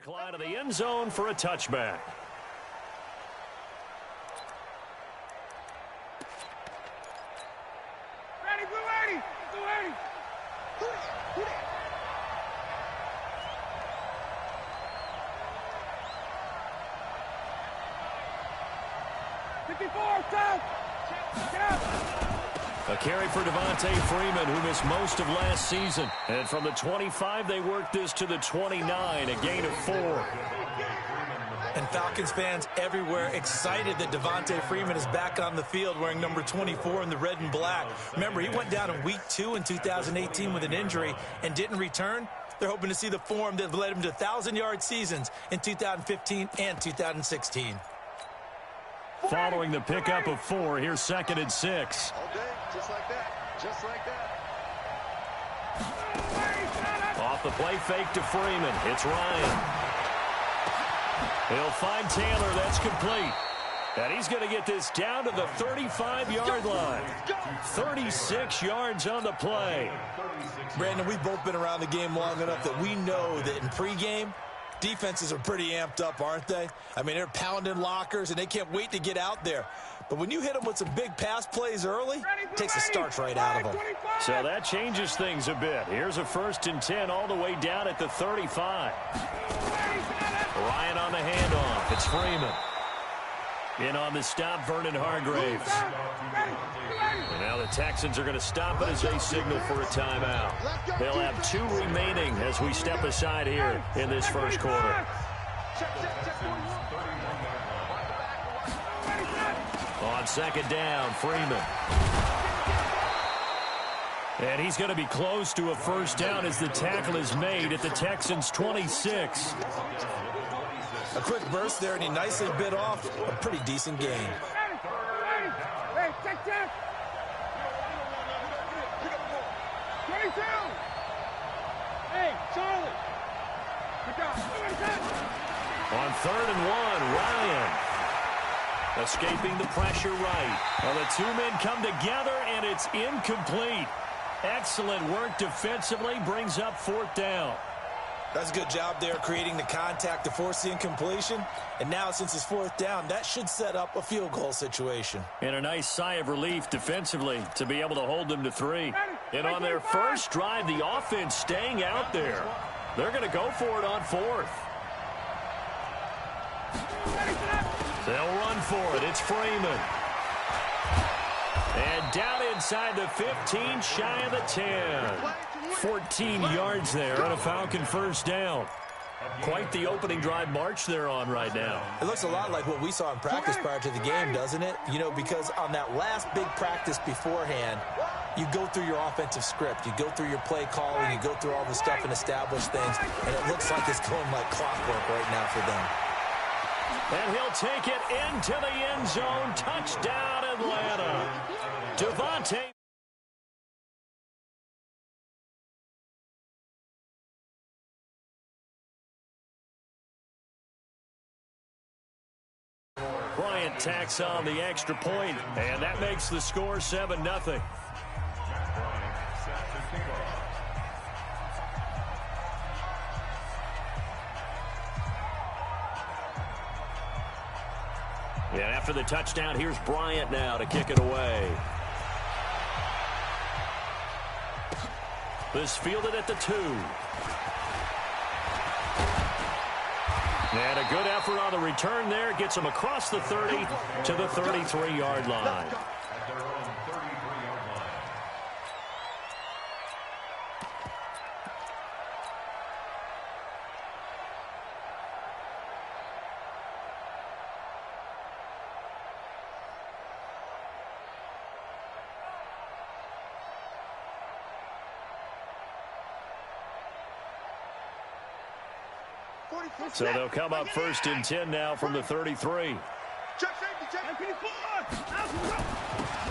back line of the end zone for a touchback. Ready, blue 80! Blue 80! Who that? 54, south! Get up! A carry for Devontae Freeman, who missed most of last season. And from the 25, they worked this to the 29, a gain of 4. And Falcons fans everywhere excited that Devontae Freeman is back on the field wearing number 24 in the red and black. Remember, he went down in week 2 in 2018 with an injury and didn't return. They're hoping to see the form that led him to 1,000-yard seasons in 2015 and 2016. Following the pickup of 4, here's 2nd and 6. All day, just like that. Just like that. Off the play fake to Freeman. It's Ryan. He'll find Taylor. That's complete. And he's going to get this down to the 35-yard line. 36 yards on the play. Brandon, we've both been around the game long enough that we know that in pregame, defenses are pretty amped up, aren't they? I mean, they're pounding lockers, and they can't wait to get out there. But when you hit them with some big pass plays early, it takes the starch right out of them. So that changes things a bit. Here's a 1st and 10 all the way down at the 35. Ryan on the handoff. It's Freeman. In on the stop, Vernon Hargraves. And now the Texans are going to stop it as they signal for a timeout. They'll have 2 remaining as we step aside here in this first quarter. On 2nd down, Freeman. And he's going to be close to a 1st down as the tackle is made at the Texans' 26. A quick burst there, and he nicely bit off a pretty decent gain. Hey, check. 22! Hey, Charlie! Good job. On 3rd and 1, Ryan. Escaping the pressure right. Well, the 2 men come together, and it's incomplete. Excellent work defensively, brings up 4th down. That's a good job there creating the contact to force the incompletion. And now, since it's 4th down, that should set up a field goal situation. And a nice sigh of relief defensively to be able to hold them to 3. And on their first drive, the offense staying out there. They're going to go for it on 4th. They'll run for it. It's Freeman. And down inside the 15, shy of the 10. 14 yards there on a Falcon 1st down. Quite the opening drive march they're on right now. It looks a lot like what we saw in practice prior to the game, doesn't it? You know, because on that last big practice beforehand, you go through your offensive script. You go through your play calling. You go through all the stuff and establish things. And it looks like it's going like clockwork right now for them. And he'll take it into the end zone. Touchdown, Atlanta. Devontae. Bryant tacks on the extra point, and that makes the score 7-0. And after the touchdown, here's Bryant now to kick it away. This fielded at the 2. And a good effort on the return there. Gets him across the 30 to the 33-yard line. So they'll come up 1st and 10 now from the 33.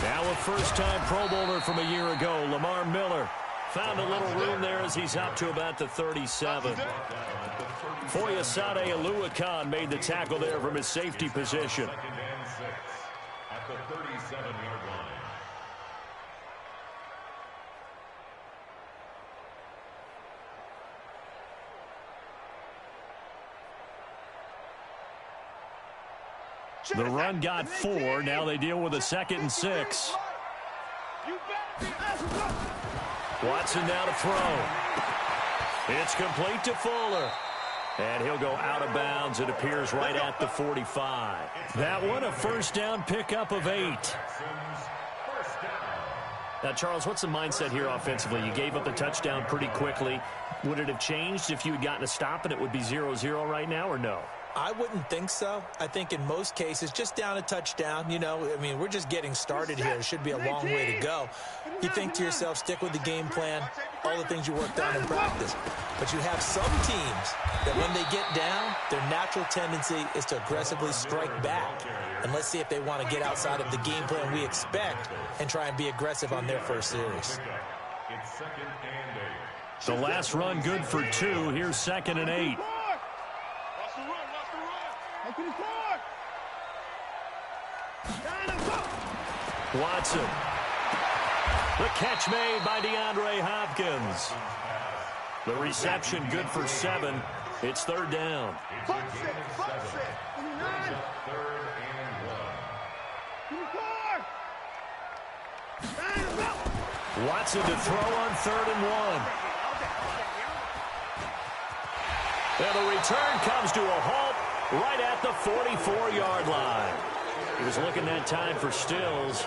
Now a first-time Pro Bowler from a year ago, Lamar Miller. Found a little room there as he's up to about the 37. Foyesade Oluwakan made the tackle there from his safety position. At the 37-yard line. The run got 4. Now they deal with a 2nd and 6. Watson now to throw. It's complete to Fuller. And he'll go out of bounds. It appears right at the 45. That one a first down pickup of 8. Now, Charles, what's the mindset here offensively? You gave up a touchdown pretty quickly. Would it have changed if you had gotten a stop and it would be 0-0 right now, or no? I wouldn't think so. I think in most cases, just down a touchdown, you know, I mean, we're just getting started here. It should be a long way to go. You think to yourself, stick with the game plan, all the things you worked on in practice. But you have some teams that when they get down, their natural tendency is to aggressively strike back. And let's see if they want to get outside of the game plan we expect and try and be aggressive on their first series. The last run good for 2. Here's 2nd and 8. Watson. The catch made by DeAndre Hopkins. The reception good for 7. It's 3rd down. Watson to throw on 3rd and 1. And the return comes to a halt right at the 44-yard line. He was looking that time for Stills.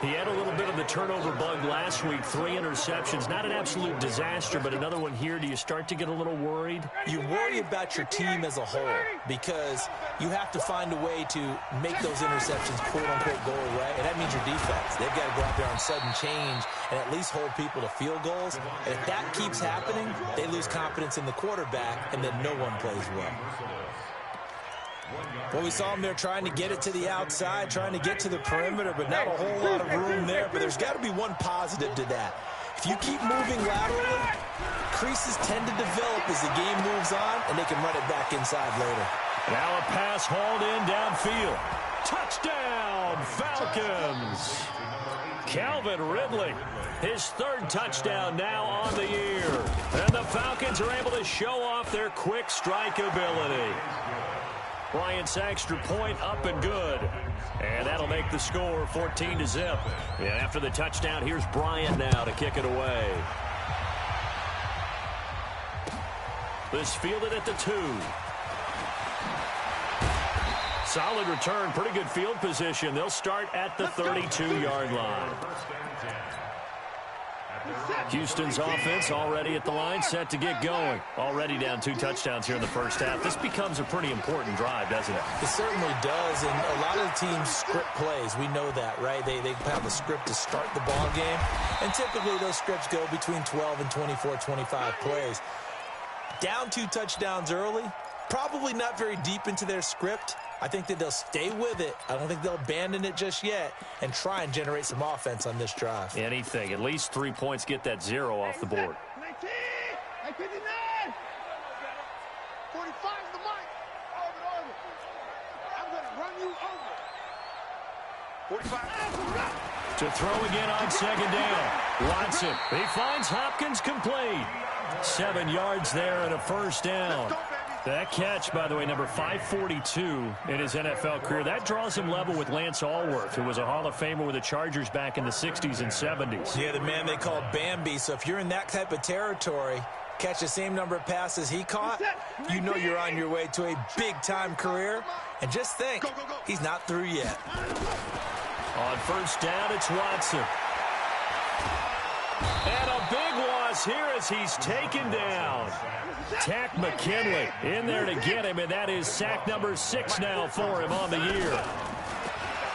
He had a little bit of the turnover bug last week. 3 interceptions. Not an absolute disaster, but another one here. Do you start to get a little worried? You worry about your team as a whole because you have to find a way to make those interceptions, quote-unquote, go away. And that means your defense. They've got to go out there on sudden change and at least hold people to field goals. And if that keeps happening, they lose confidence in the quarterback, and then no one plays well. Well, we saw him there trying to get it to the outside, trying to get to the perimeter, but not a whole lot of room there. But there's got to be one positive to that. If you keep moving laterally, creases tend to develop as the game moves on, and they can run it back inside later. Now a pass hauled in downfield. Touchdown, Falcons! Calvin Ridley, his 3rd touchdown now on the year. And the Falcons are able to show off their quick strike ability. Bryant's extra point up and good. And that'll make the score 14-0. And after the touchdown, here's Bryant now to kick it away. This fielded at the 2. Solid return, pretty good field position. They'll start at the 32-yard line. Houston's offense already at the line, set to get going. Already down 2 touchdowns here in the first half. This becomes a pretty important drive, doesn't it? It certainly does, and a lot of the teams script plays. We know that, right? They have a script to start the ball game, and typically those scripts go between 12 and 24, 25 plays. Down 2 touchdowns early, probably not very deep into their script. I think that they'll stay with it. I don't think they'll abandon it just yet and try and generate some offense on this drive. Anything. At least 3 points, get that 0 off the board. 19, 59. 45 the mic. Over. I'm going to run you over. 45. To throw again on 2nd down. Watson. He finds Hopkins complete. 7 yards there and a first down. That catch, by the way, number 542 in his NFL career. That draws him level with Lance Allworth, who was a Hall of Famer with the Chargers back in the 60s and 70s. Yeah, the man they called Bambi. So if you're in that type of territory, catch the same number of passes he caught, you know you're on your way to a big-time career. And just think, he's not through yet. On first down, it's Watson. And a big loss here as he's taken down. Tack McKinley in there to get him, and that is sack number 6 now for him on the year.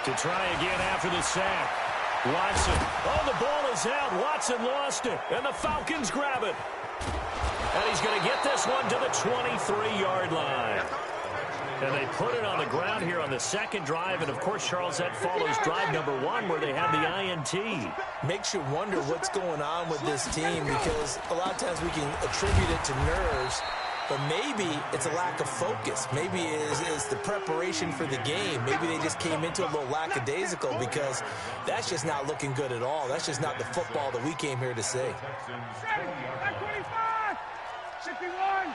To try again after the sack. Watson. Oh, the ball is out. Watson lost it, and the Falcons grab it. And he's going to get this one to the 23-yard line. And they put it on the ground here on the 2nd drive. And, of course, Charles, that follows drive number 1 where they had the INT. Makes you wonder what's going on with this team because a lot of times we can attribute it to nerves, but maybe it's a lack of focus. Maybe it's the preparation for the game. Maybe they just came into a little lackadaisical because that's just not looking good at all. That's just not the football that we came here to see. 25, 61.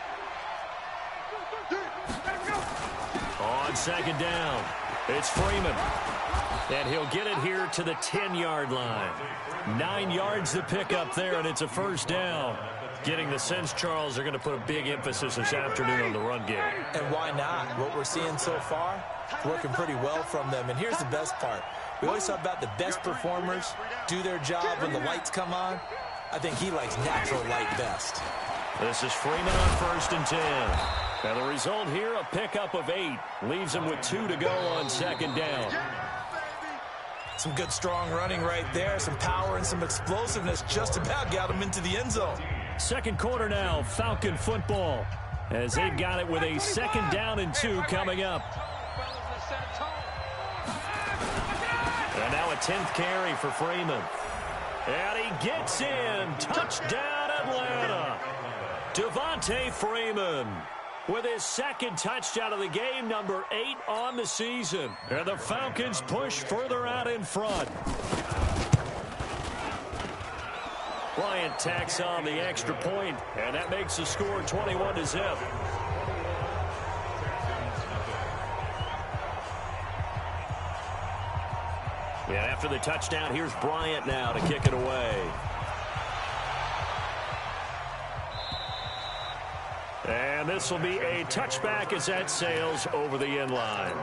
On second down. It's Freeman. And he'll get it here to the 10-yard line. 9 yards to pick up there, and it's a first down. Getting the sense, Charles, they're going to put a big emphasis this afternoon on the run game. And why not? What we're seeing so far, it's working pretty well from them. And here's the best part. We always talk about the best performers do their job when the lights come on. I think he likes natural light best. This is Freeman on 1st and 10. And the result here, a pickup of 8. Leaves him with 2 to go on second down. Some good, strong running right there. Some power and some explosiveness just about got him into the end zone. Second quarter now, Falcon football. As they've got it with a 2nd down and 2 coming up. And now a 10th carry for Freeman. And he gets in. Touchdown, Atlanta. Devontae Freeman with his 2nd touchdown of the game, number 8 on the season. And the Falcons push further out in front. Bryant tacks on the extra point, and that makes the score 21-0. And after the touchdown, here's Bryant now to kick it away. And this will be a touchback as that sails over the end line.